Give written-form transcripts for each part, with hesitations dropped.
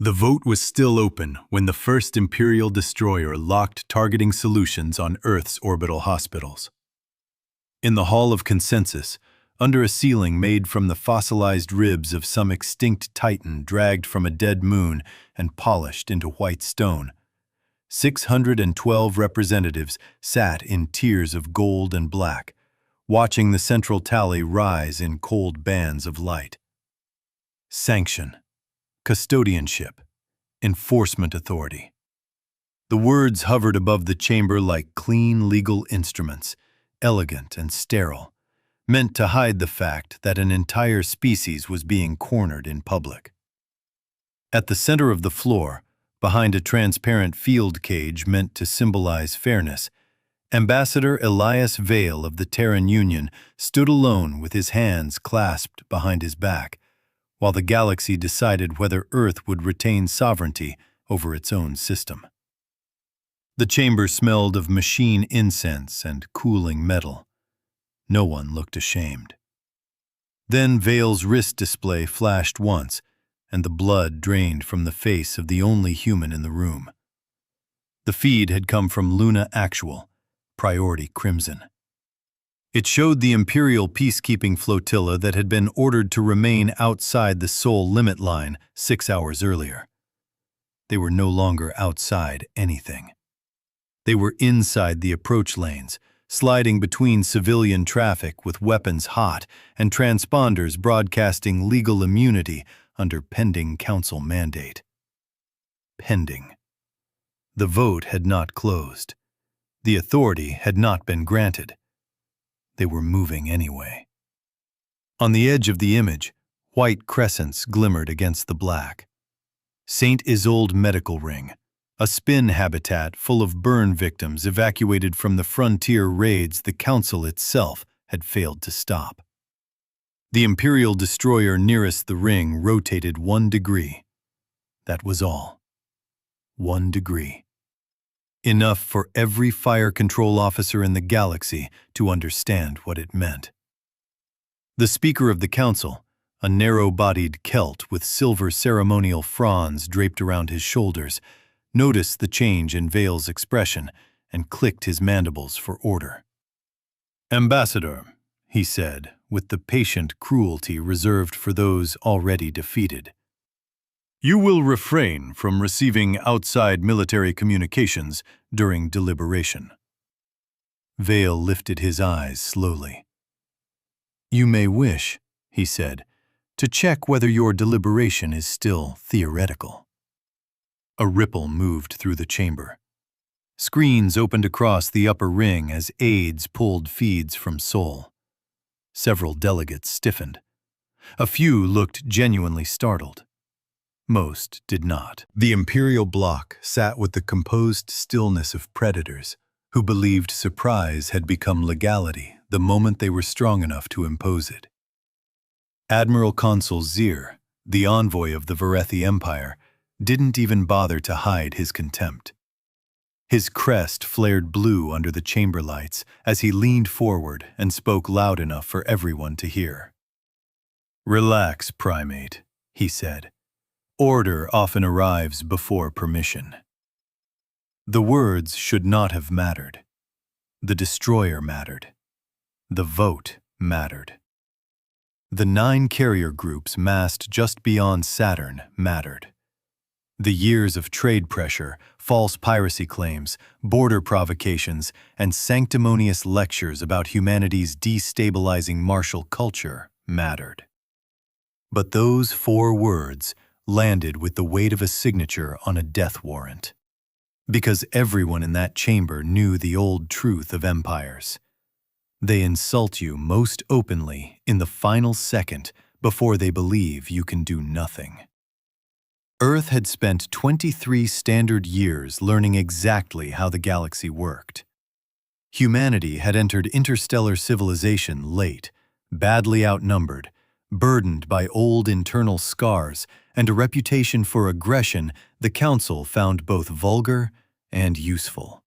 The vote was still open when the first Imperial destroyer locked targeting solutions on Earth's orbital hospitals. In the Hall of Consensus, under a ceiling made from the fossilized ribs of some extinct titan dragged from a dead moon and polished into white stone, 612 representatives sat in tiers of gold and black, watching the central tally rise in cold bands of light. Sanction, custodianship, enforcement authority. The words hovered above the chamber like clean legal instruments, elegant and sterile, meant to hide the fact that an entire species was being cornered in public. At the center of the floor, behind a transparent field cage meant to symbolize fairness, Ambassador Elias Vale of the Terran Union stood alone with his hands clasped behind his back, while the galaxy decided whether Earth would retain sovereignty over its own system. The chamber smelled of machine incense and cooling metal. No one looked ashamed. Then Vale's wrist display flashed once, and the blood drained from the face of the only human in the room. The feed had come from Luna Actual, Priority Crimson. It showed the Imperial peacekeeping flotilla that had been ordered to remain outside the Sol limit line 6 hours earlier. They were no longer outside anything. They were inside the approach lanes, sliding between civilian traffic with weapons hot and transponders broadcasting legal immunity under pending council mandate. Pending. The vote had not closed. The authority had not been granted. They were moving anyway. On the edge of the image, white crescents glimmered against the black. St. Isolde Medical Ring, a spin habitat full of burn victims evacuated from the frontier raids the Council itself had failed to stop. The Imperial destroyer nearest the ring rotated 1 degree. That was all. 1 degree. Enough for every fire control officer in the galaxy to understand what it meant. The Speaker of the Council, a narrow-bodied Celt with silver ceremonial fronds draped around his shoulders, noticed the change in Vale's expression and clicked his mandibles for order. "Ambassador," he said, with the patient cruelty reserved for those already defeated, "you will refrain from receiving outside military communications during deliberation." Vale lifted his eyes slowly. "You may wish," he said, "to check whether your deliberation is still theoretical." A ripple moved through the chamber. Screens opened across the upper ring as aides pulled feeds from Sol. Several delegates stiffened. A few looked genuinely startled. Most did not. The Imperial bloc sat with the composed stillness of predators who believed surprise had become legality the moment they were strong enough to impose it. Admiral Consul Zir, the envoy of the Varethi Empire, didn't even bother to hide his contempt. His crest flared blue under the chamber lights as he leaned forward and spoke loud enough for everyone to hear. "Relax, primate," he said. "Order often arrives before permission." The words should not have mattered. The destroyer mattered. The vote mattered. The 9 carrier groups massed just beyond Saturn mattered. The years of trade pressure, false piracy claims, border provocations, and sanctimonious lectures about humanity's destabilizing martial culture mattered. But those 4 words landed with the weight of a signature on a death warrant. Because everyone in that chamber knew the old truth of empires. They insult you most openly in the final second before they believe you can do nothing. Earth had spent 23 standard years learning exactly how the galaxy worked. Humanity had entered interstellar civilization late, badly outnumbered, burdened by old internal scars and a reputation for aggression the Council found both vulgar and useful.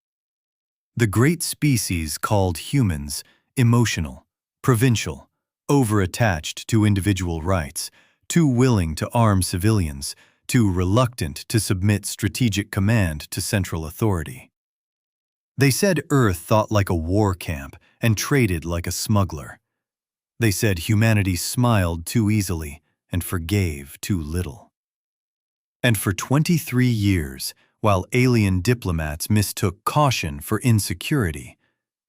The great species called humans emotional, provincial, over-attached to individual rights, too willing to arm civilians, too reluctant to submit strategic command to central authority. They said Earth thought like a war camp and traded like a smuggler. They said humanity smiled too easily and forgave too little. And for 23 years, while alien diplomats mistook caution for insecurity,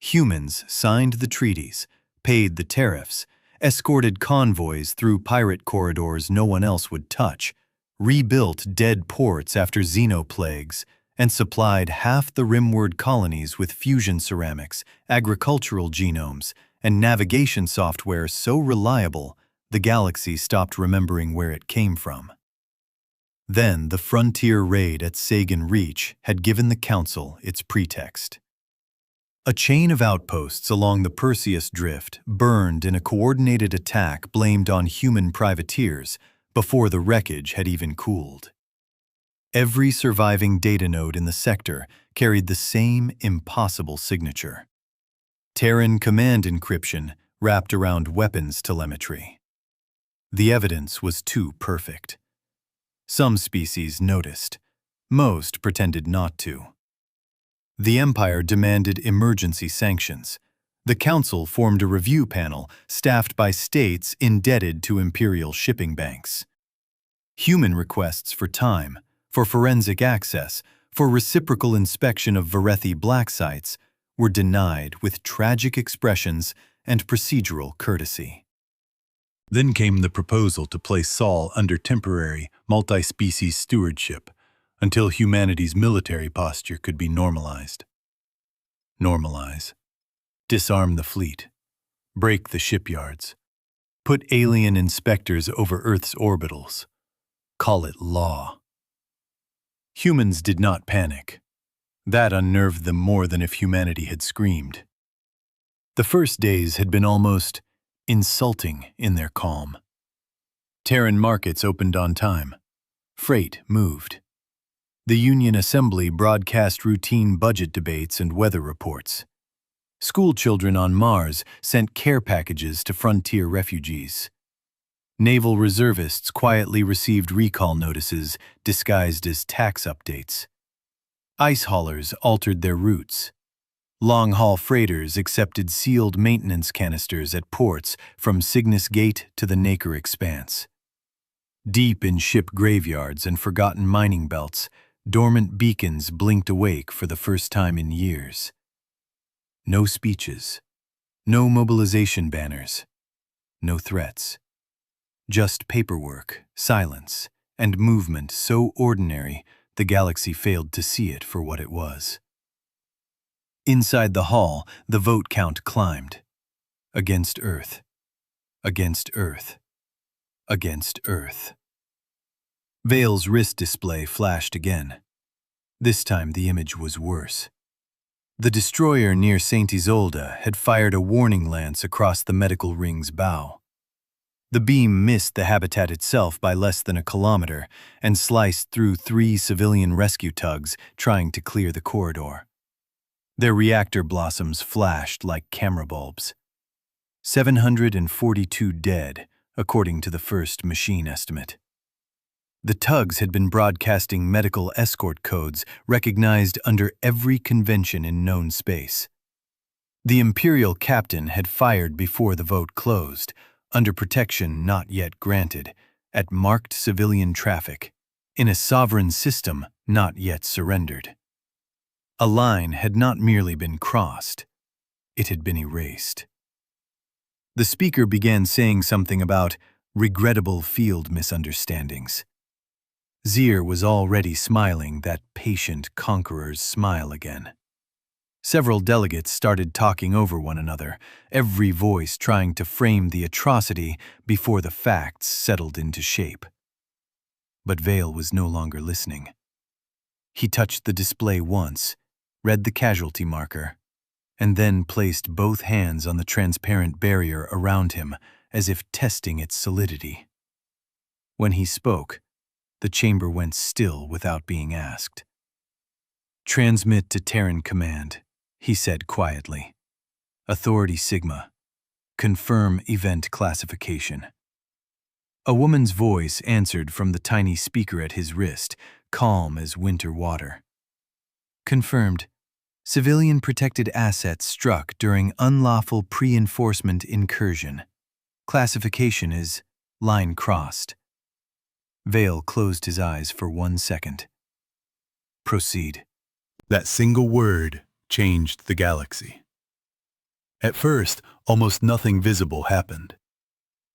humans signed the treaties, paid the tariffs, escorted convoys through pirate corridors no one else would touch, rebuilt dead ports after xenoplagues, and supplied half the rimward colonies with fusion ceramics, agricultural genomes, and navigation software so reliable the galaxy stopped remembering where it came from. Then the frontier raid at Sagan Reach had given the Council its pretext. A chain of outposts along the Perseus Drift burned in a coordinated attack blamed on human privateers before the wreckage had even cooled. Every surviving data node in the sector carried the same impossible signature: Terran command encryption wrapped around weapons telemetry. The evidence was too perfect. Some species noticed. Most pretended not to. The Empire demanded emergency sanctions. The Council formed a review panel staffed by states indebted to imperial shipping banks. Human requests for time, for forensic access, for reciprocal inspection of Varethi black sites were denied with tragic expressions and procedural courtesy. Then came the proposal to place Sol under temporary, multi-species stewardship until humanity's military posture could be normalized. Normalize. Disarm the fleet. Break the shipyards. Put alien inspectors over Earth's orbitals. Call it law. Humans did not panic. That unnerved them more than if humanity had screamed. The first days had been almost insulting in their calm. Terran markets opened on time. Freight moved. The Union Assembly broadcast routine budget debates and weather reports. School children on Mars sent care packages to frontier refugees. Naval reservists quietly received recall notices disguised as tax updates. Ice haulers altered their routes. Long-haul freighters accepted sealed maintenance canisters at ports from Cygnus Gate to the Nacre Expanse. Deep in ship graveyards and forgotten mining belts, dormant beacons blinked awake for the first time in years. No speeches, no mobilization banners, no threats. Just paperwork, silence, and movement so ordinary the galaxy failed to see it for what it was. Inside the hall, the vote count climbed. Against Earth. Against Earth. Against Earth. Vale's wrist display flashed again. This time the image was worse. The destroyer near St. Isolde had fired a warning lance across the medical ring's bow. The beam missed the habitat itself by less than a kilometer and sliced through 3 civilian rescue tugs trying to clear the corridor. Their reactor blossoms flashed like camera bulbs. 742 dead, according to the first machine estimate. The tugs had been broadcasting medical escort codes recognized under every convention in known space. The Imperial captain had fired before the vote closed, under protection not yet granted, at marked civilian traffic, in a sovereign system not yet surrendered. A line had not merely been crossed, it had been erased. The speaker began saying something about regrettable field misunderstandings. Zier was already smiling that patient conqueror's smile again. Several delegates started talking over one another, every voice trying to frame the atrocity before the facts settled into shape. But Vale was no longer listening. He touched the display once, read the casualty marker, and then placed both hands on the transparent barrier around him as if testing its solidity. When he spoke, the chamber went still without being asked. "Transmit to Terran Command," he said quietly. "Authority Sigma. Confirm event classification." A woman's voice answered from the tiny speaker at his wrist, calm as winter water. Confirmed. Civilian protected assets struck during unlawful pre-enforcement incursion. Classification is line crossed. Vale closed his eyes for 1 second. Proceed. That single word changed the galaxy. At first, almost nothing visible happened.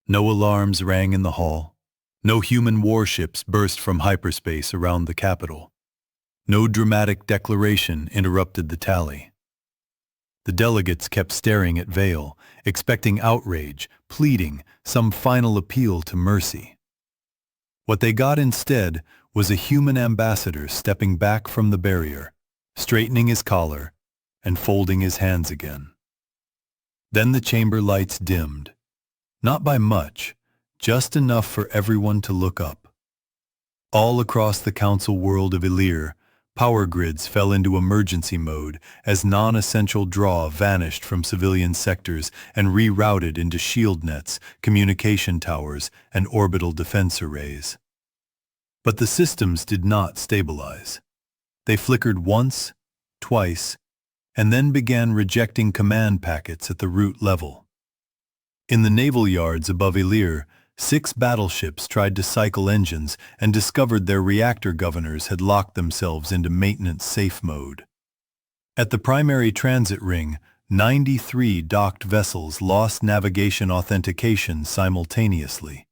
No alarms rang in the hall. No human warships burst from hyperspace around the capital. No dramatic declaration interrupted the tally. The delegates kept staring at Vale, expecting outrage, pleading, some final appeal to mercy. What they got instead was a human ambassador stepping back from the barrier, straightening his collar, and folding his hands again. Then the chamber lights dimmed. Not by much, just enough for everyone to look up. All across the council world of Ilir, power grids fell into emergency mode as non-essential draw vanished from civilian sectors and rerouted into shield nets, communication towers, and orbital defense arrays. But the systems did not stabilize. They flickered once, twice, and then began rejecting command packets at the root level. In the naval yards above Ilir, 6 battleships tried to cycle engines and discovered their reactor governors had locked themselves into maintenance safe mode. At the primary transit ring, 93 docked vessels lost navigation authentication simultaneously.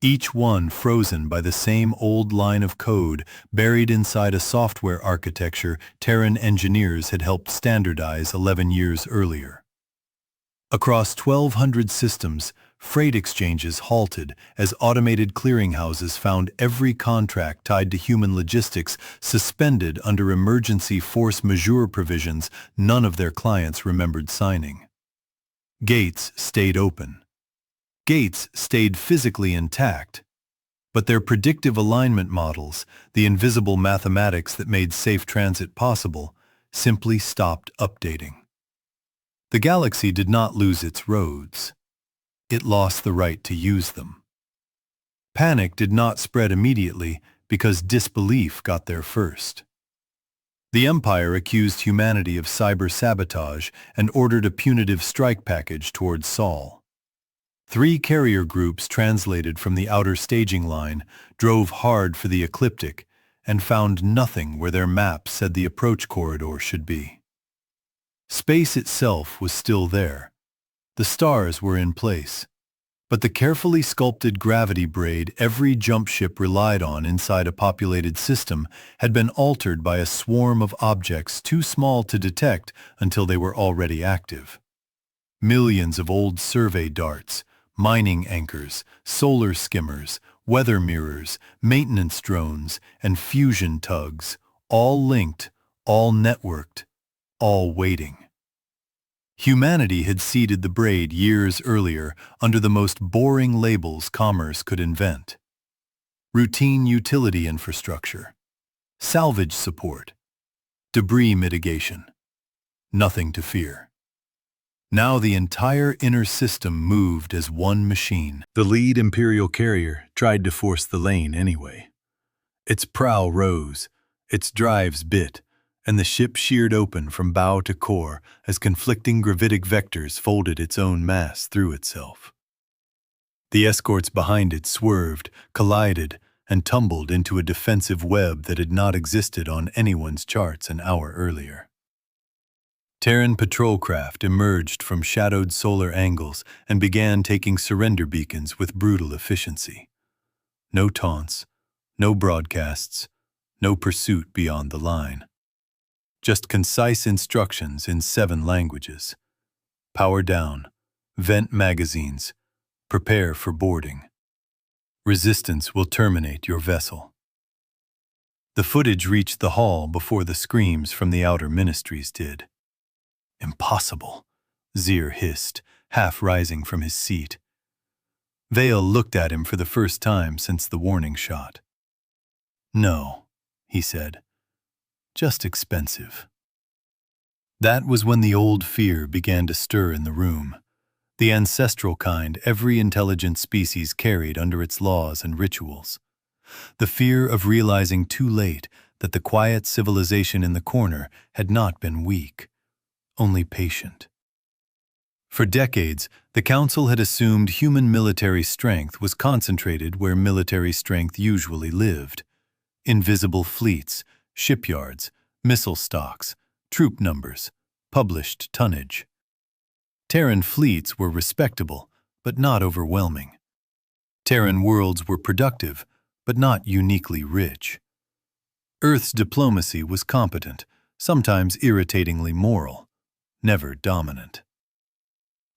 Each one frozen by the same old line of code buried inside a software architecture Terran engineers had helped standardize 11 years earlier. Across 1,200 systems, freight exchanges halted as automated clearinghouses found every contract tied to human logistics suspended under emergency force majeure provisions none of their clients remembered signing. Gates stayed open. Gates stayed physically intact, but their predictive alignment models, the invisible mathematics that made safe transit possible, simply stopped updating. The galaxy did not lose its roads. It lost the right to use them. Panic did not spread immediately because disbelief got there first. The Empire accused humanity of cyber-sabotage and ordered a punitive strike package towards Sol. 3 carrier groups translated from the outer staging line drove hard for the ecliptic and found nothing where their map said the approach corridor should be. Space itself was still there. The stars were in place, but the carefully sculpted gravity braid every jump ship relied on inside a populated system had been altered by a swarm of objects too small to detect until they were already active. Millions of old survey darts, mining anchors, solar skimmers, weather mirrors, maintenance drones, and fusion tugs, all linked, all networked, all waiting. Humanity had seeded the braid years earlier under the most boring labels commerce could invent. Routine utility infrastructure, salvage support, debris mitigation. Nothing to fear. Now the entire inner system moved as one machine. The lead Imperial carrier tried to force the lane anyway. Its prow rose, its drives bit, and the ship sheared open from bow to core as conflicting gravitic vectors folded its own mass through itself. The escorts behind it swerved, collided, and tumbled into a defensive web that had not existed on anyone's charts an hour earlier. Terran patrol craft emerged from shadowed solar angles and began taking surrender beacons with brutal efficiency. No taunts, no broadcasts, no pursuit beyond the line. Just concise instructions in 7 languages. Power down, vent magazines, prepare for boarding. Resistance will terminate your vessel. The footage reached the hall before the screams from the outer ministries did. Impossible, Zir hissed, half rising from his seat. Vale looked at him for the first time since the warning shot. No, he said. Just expensive. That was when the old fear began to stir in the room. the ancestral kind every intelligent species carried under its laws and rituals. The fear of realizing too late that the quiet civilization in the corner had not been weak, only patient. For decades, the Council had assumed human military strength was concentrated where military strength usually lived: invisible fleets, shipyards, missile stocks, troop numbers, published tonnage. Terran fleets were respectable, but not overwhelming. Terran worlds were productive, but not uniquely rich. Earth's diplomacy was competent, sometimes irritatingly moral, never dominant.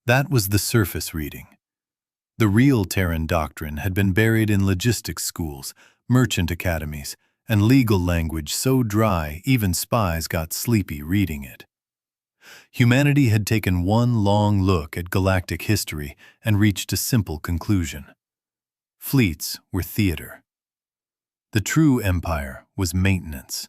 That was the surface reading. The real Terran doctrine had been buried in logistics schools, merchant academies, and legal language so dry even spies got sleepy reading it. Humanity had taken one long look at galactic history and reached a simple conclusion. Fleets were theater. The true empire was maintenance.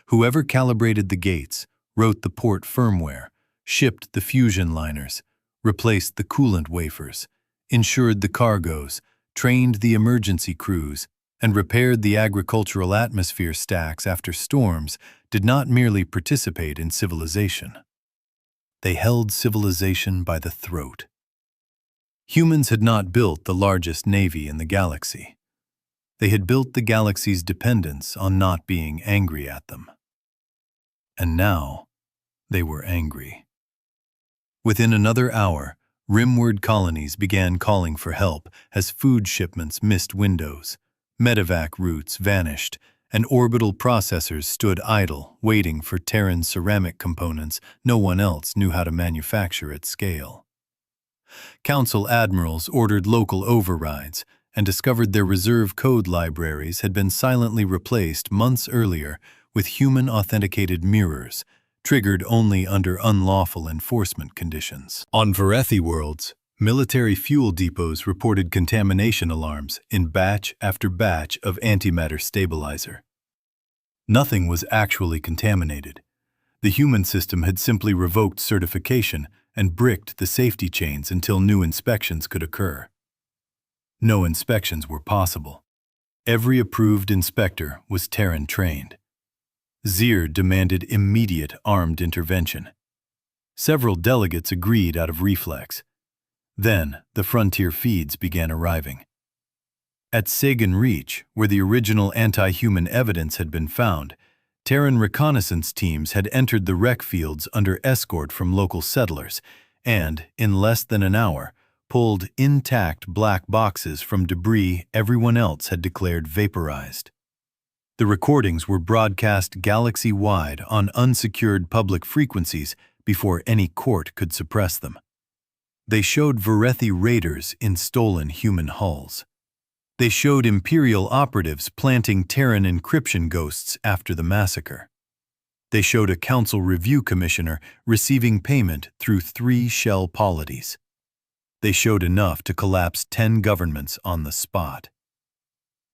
Whoever calibrated the gates, wrote the port firmware, shipped the fusion liners, replaced the coolant wafers, insured the cargoes, trained the emergency crews, and repaired the agricultural atmosphere stacks after storms did not merely participate in civilization. They held civilization by the throat. Humans had not built the largest navy in the galaxy. They had built the galaxy's dependence on not being angry at them. And now, they were angry. Within another hour, rimward colonies began calling for help as food shipments missed windows, medevac routes vanished, and orbital processors stood idle, waiting for Terran ceramic components no one else knew how to manufacture at scale. Council admirals ordered local overrides and discovered their reserve code libraries had been silently replaced months earlier with human-authenticated mirrors, triggered only under unlawful enforcement conditions. On Varethi worlds, military fuel depots reported contamination alarms in batch after batch of antimatter stabilizer. Nothing was actually contaminated. The human system had simply revoked certification and bricked the safety chains until new inspections could occur. No inspections were possible. Every approved inspector was Terran trained. Zir demanded immediate armed intervention. Several delegates agreed out of reflex. Then, the frontier feeds began arriving. At Sagan Reach, where the original anti-human evidence had been found, Terran reconnaissance teams had entered the wreck fields under escort from local settlers and, in less than an hour, pulled intact black boxes from debris everyone else had declared vaporized. The recordings were broadcast galaxy-wide on unsecured public frequencies before any court could suppress them. They showed Varethi raiders in stolen human hulls. They showed Imperial operatives planting Terran encryption ghosts after the massacre. They showed a Council review commissioner receiving payment through 3 shell polities. They showed enough to collapse 10 governments on the spot.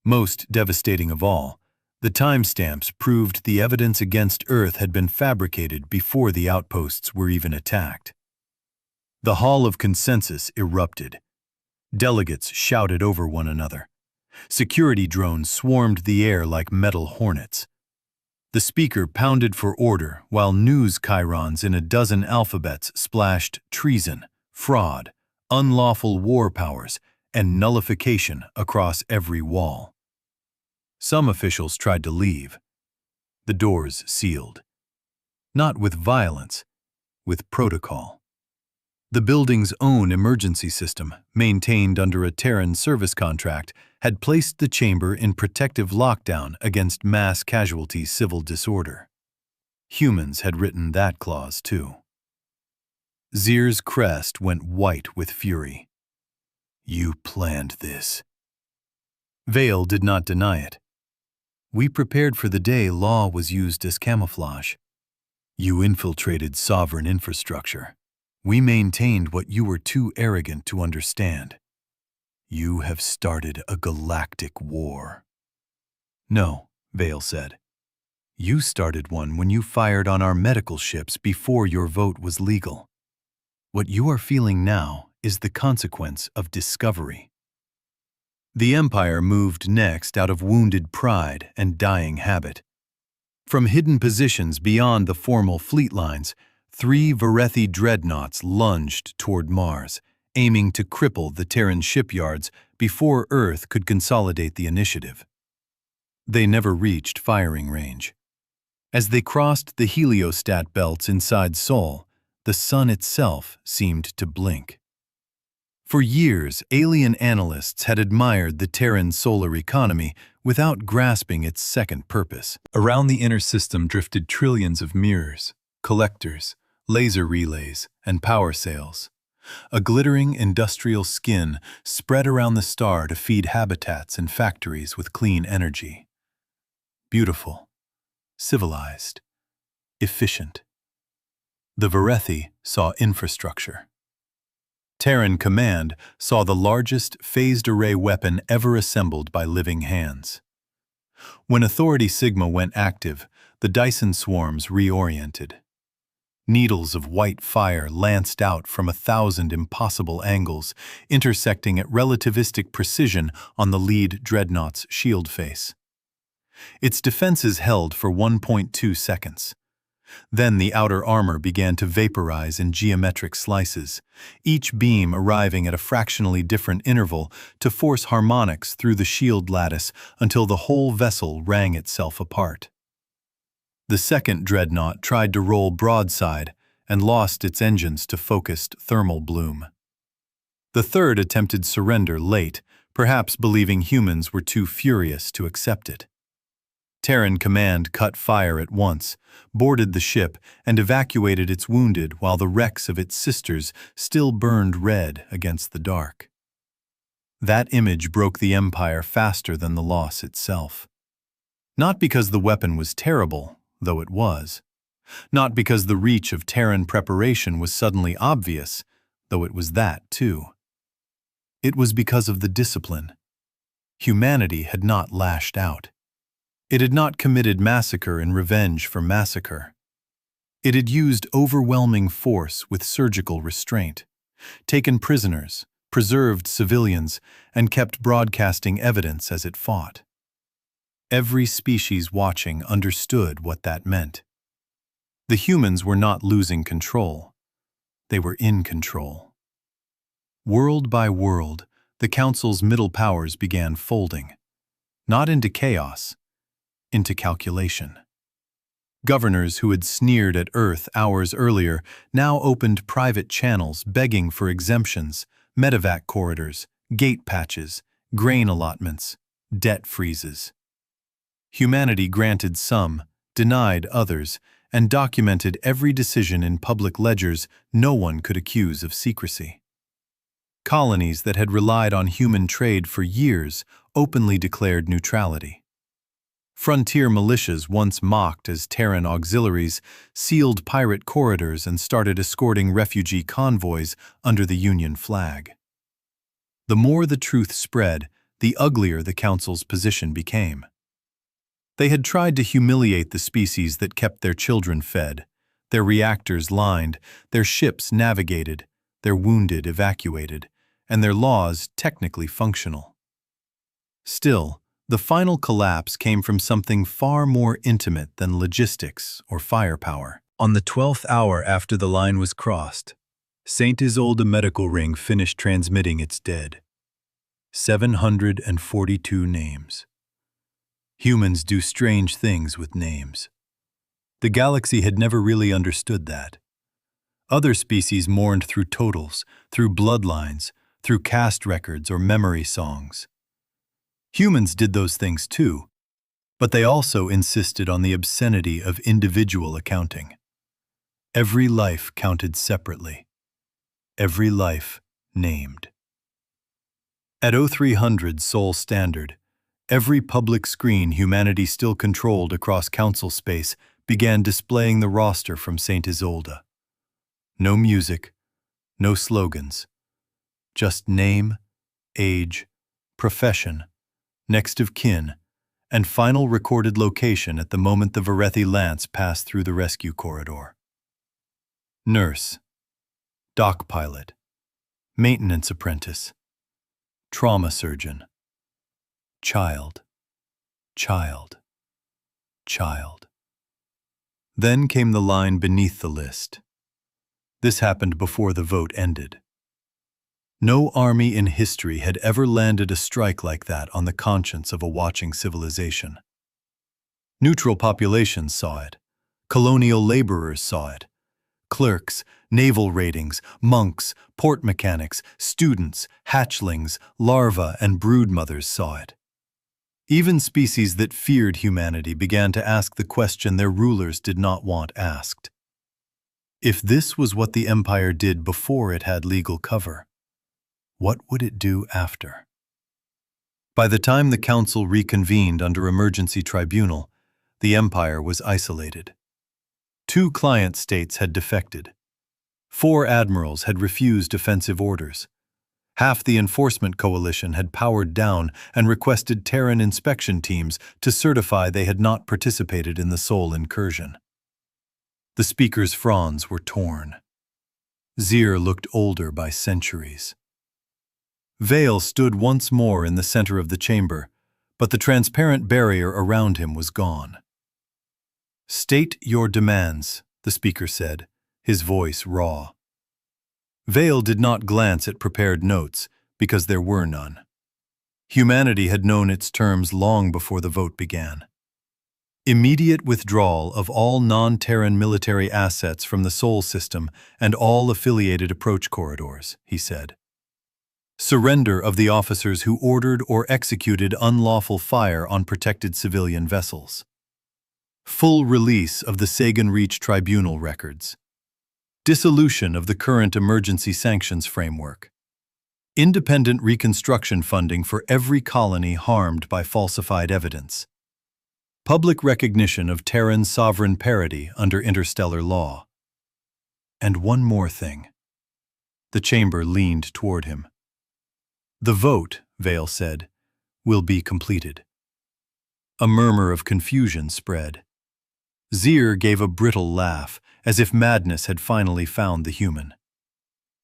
Most devastating of all, the timestamps proved the evidence against Earth had been fabricated before the outposts were even attacked. The Hall of Consensus erupted. Delegates shouted over one another. Security drones swarmed the air like metal hornets. The speaker pounded for order while news chyrons in a dozen alphabets splashed treason, fraud, unlawful war powers, and nullification across every wall. Some officials tried to leave. The doors sealed. Not with violence, with protocol. The building's own emergency system, maintained under a Terran service contract, had placed the chamber in protective lockdown against mass casualty civil disorder. Humans had written that clause too. Zir's crest went white with fury. "You planned this." Vale did not deny it. "We prepared for the day law was used as camouflage. You infiltrated sovereign infrastructure. We maintained what you were too arrogant to understand. You have started a galactic war." "No," Vale said. "You started one when you fired on our medical ships before your vote was legal. What you are feeling now is the consequence of discovery. The Empire moved next out of wounded pride and dying habit. From hidden positions beyond the formal fleet lines, 3 Varethi dreadnoughts lunged toward Mars, aiming to cripple the Terran shipyards before Earth could consolidate the initiative. They never reached firing range. As they crossed the heliostat belts inside Sol, the sun itself seemed to blink. For years, alien analysts had admired the Terran solar economy without grasping its second purpose. Around the inner system drifted trillions of mirrors, collectors, laser relays, and power sails. A glittering industrial skin spread around the star to feed habitats and factories with clean energy. Beautiful, civilized, efficient. The Varethi saw infrastructure. Terran Command saw the largest phased-array weapon ever assembled by living hands. When Authority Sigma went active, the Dyson swarms reoriented. Needles of white fire lanced out from 1,000 impossible angles, intersecting at relativistic precision on the lead dreadnought's shield face. Its defenses held for 1.2 seconds. Then the outer armor began to vaporize in geometric slices, each beam arriving at a fractionally different interval to force harmonics through the shield lattice until the whole vessel rang itself apart. The second dreadnought tried to roll broadside and lost its engines to focused thermal bloom. The third attempted surrender late, perhaps believing humans were too furious to accept it. Terran Command cut fire at once, boarded the ship, and evacuated its wounded while the wrecks of its sisters still burned red against the dark. That image broke the Empire faster than the loss itself. Not because the weapon was terrible, though it was. Not because the reach of Terran preparation was suddenly obvious, though it was that too. It was because of the discipline. Humanity had not lashed out. It had not committed massacre in revenge for massacre. It had used overwhelming force with surgical restraint, taken prisoners, preserved civilians, and kept broadcasting evidence as it fought. Every species watching understood what that meant. The humans were not losing control. They were in control. World by world, the Council's middle powers began folding, not into chaos, into calculation. Governors who had sneered at Earth hours earlier now opened private channels begging for exemptions, medevac corridors, gate patches, grain allotments, debt freezes. Humanity granted some, denied others, and documented every decision in public ledgers no one could accuse of secrecy. Colonies that had relied on human trade for years openly declared neutrality. Frontier militias once mocked as Terran auxiliaries sealed pirate corridors and started escorting refugee convoys under the Union flag. The more the truth spread, the uglier the Council's position became. They had tried to humiliate the species that kept their children fed, their reactors lined, their ships navigated, their wounded evacuated, and their laws technically functional. Still, the final collapse came from something far more intimate than logistics or firepower. On the 12th hour after the line was crossed, St. Isolde Medical Ring finished transmitting its dead. 742 names. Humans do strange things with names. The galaxy had never really understood that. Other species mourned through totals, through bloodlines, through caste records or memory songs. Humans did those things too, but they also insisted on the obscenity of individual accounting. Every life counted separately. Every life named. At 0300 Sol Standard, every public screen humanity still controlled across Council space began displaying the roster from St. Isolde. No music, no slogans, just name, age, profession, next of kin, and final recorded location at the moment the Varethi Lance passed through the rescue corridor. Nurse, dock pilot, maintenance apprentice, trauma surgeon, child, child, child. Then came the line beneath the list. This happened before the vote ended. No army in history had ever landed a strike like that on the conscience of a watching civilization. Neutral populations saw it. Colonial laborers saw it. Clerks, naval ratings, monks, port mechanics, students, hatchlings, larvae, and broodmothers saw it. Even species that feared humanity began to ask the question their rulers did not want asked. If this was what the Empire did before it had legal cover, what would it do after? By the time the Council reconvened under emergency tribunal, the Empire was isolated. 2 client states had defected. 4 admirals had refused offensive orders. Half the enforcement coalition had powered down and requested Terran inspection teams to certify they had not participated in the Sol incursion. The speaker's fronds were torn. Zir looked older by centuries. Vale stood once more in the center of the chamber, but the transparent barrier around him was gone. "State your demands," the speaker said, his voice raw. Vale did not glance at prepared notes, because there were none. Humanity had known its terms long before the vote began. Immediate withdrawal of all non-Terran military assets from the Sol system and all affiliated approach corridors, he said. Surrender of the officers who ordered or executed unlawful fire on protected civilian vessels. Full release of the Sagan Reach Tribunal records. Dissolution of the current emergency sanctions framework. Independent reconstruction funding for every colony harmed by falsified evidence. Public recognition of Terran sovereign parity under interstellar law. And one more thing. The chamber leaned toward him. "The vote," Vale said, "will be completed." A murmur of confusion spread. Zir gave a brittle laugh, as if madness had finally found the human.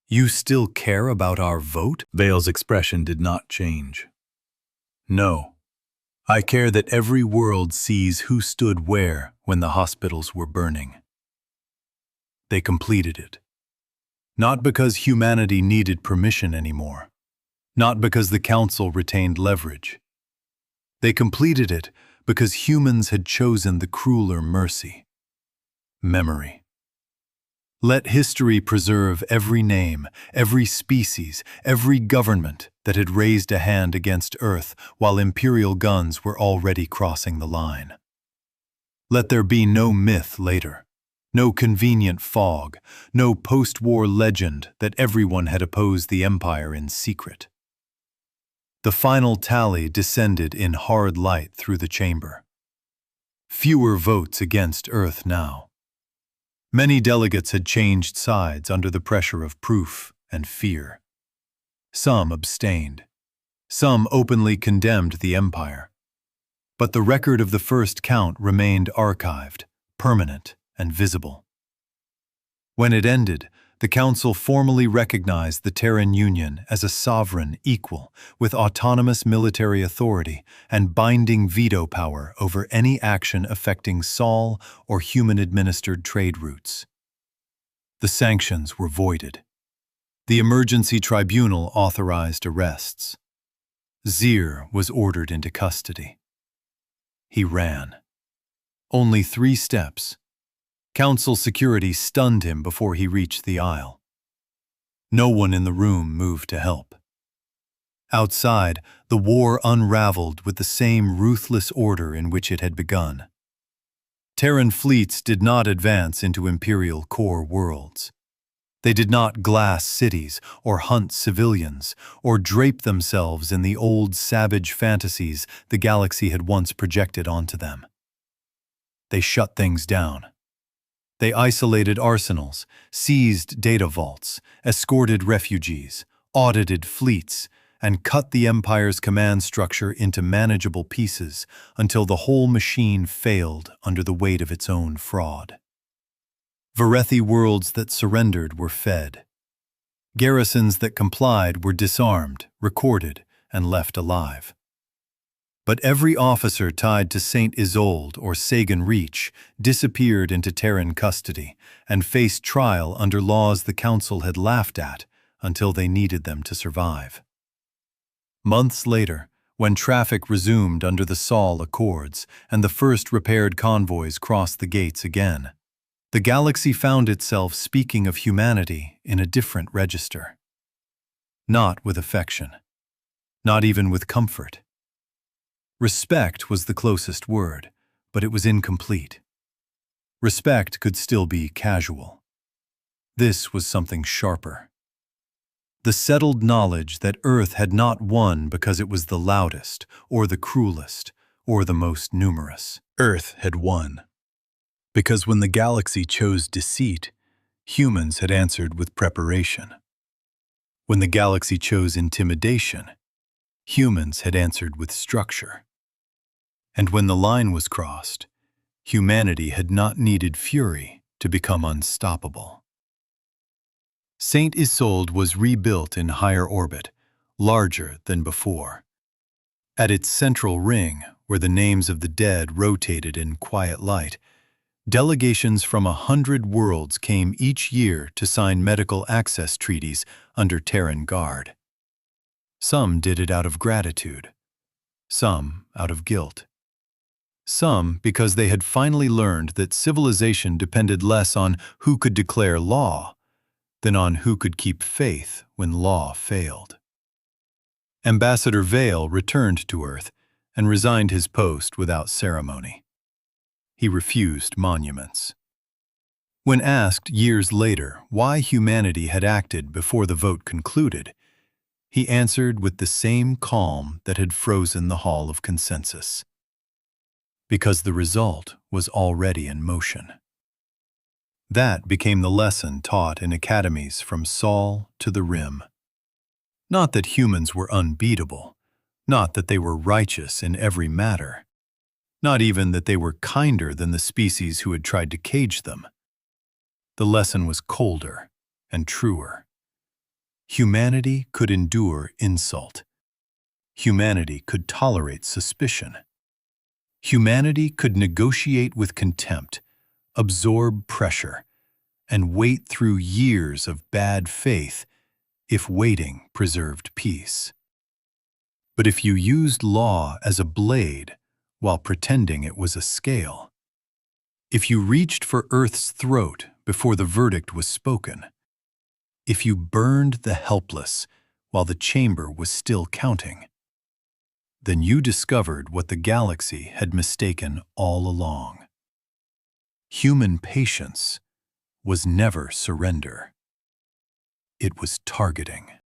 "You still care about our vote?" Vale's expression did not change. "No. I care that every world sees who stood where when the hospitals were burning." They completed it. Not because humanity needed permission anymore. Not because the Council retained leverage. They completed it because humans had chosen the crueler mercy. Memory. Let history preserve every name, every species, every government that had raised a hand against Earth while Imperial guns were already crossing the line. Let there be no myth later, no convenient fog, no post-war legend that everyone had opposed the Empire in secret. The final tally descended in hard light through the chamber. Fewer votes against Earth now. Many delegates had changed sides under the pressure of proof and fear. Some abstained. Some openly condemned the Empire. But the record of the first count remained archived, permanent, and visible. When it ended, the Council formally recognized the Terran Union as a sovereign equal with autonomous military authority and binding veto power over any action affecting Sol or human-administered trade routes. The sanctions were voided. The emergency tribunal authorized arrests. Zir was ordered into custody. He ran. Only 3 steps. Council security stunned him before he reached the aisle. No one in the room moved to help. Outside, the war unraveled with the same ruthless order in which it had begun. Terran fleets did not advance into Imperial core worlds. They did not glass cities or hunt civilians or drape themselves in the old savage fantasies the galaxy had once projected onto them. They shut things down. They isolated arsenals, seized data vaults, escorted refugees, audited fleets, and cut the Empire's command structure into manageable pieces until the whole machine failed under the weight of its own fraud. Varethi worlds that surrendered were fed. Garrisons that complied were disarmed, recorded, and left alive. But every officer tied to St. Isolde or Sagan Reach disappeared into Terran custody and faced trial under laws the Council had laughed at until they needed them to survive. Months later, when traffic resumed under the Sol Accords and the first repaired convoys crossed the gates again, the galaxy found itself speaking of humanity in a different register. Not with affection, not even with comfort. Respect was the closest word, but it was incomplete. Respect could still be casual. This was something sharper. The settled knowledge that Earth had not won because it was the loudest, or the cruelest, or the most numerous. Earth had won. Because when the galaxy chose deceit, humans had answered with preparation. When the galaxy chose intimidation, humans had answered with structure. And when the line was crossed, humanity had not needed fury to become unstoppable. St. Isolde was rebuilt in higher orbit, larger than before. At its central ring, where the names of the dead rotated in quiet light, delegations from 100 worlds came each year to sign medical access treaties under Terran guard. Some did it out of gratitude, some out of guilt. Some because they had finally learned that civilization depended less on who could declare law than on who could keep faith when law failed. Ambassador Vale returned to Earth and resigned his post without ceremony. He refused monuments. When asked years later why humanity had acted before the vote concluded, he answered with the same calm that had frozen the Hall of Consensus. Because the result was already in motion. That became the lesson taught in academies from Sol to the Rim. Not that humans were unbeatable, not that they were righteous in every matter, not even that they were kinder than the species who had tried to cage them. The lesson was colder and truer. Humanity could endure insult. Humanity could tolerate suspicion. Humanity could negotiate with contempt, absorb pressure, and wait through years of bad faith if waiting preserved peace. But if you used law as a blade while pretending it was a scale, if you reached for Earth's throat before the verdict was spoken, if you burned the helpless while the chamber was still counting, then you discovered what the galaxy had mistaken all along. Human patience was never surrender. It was targeting.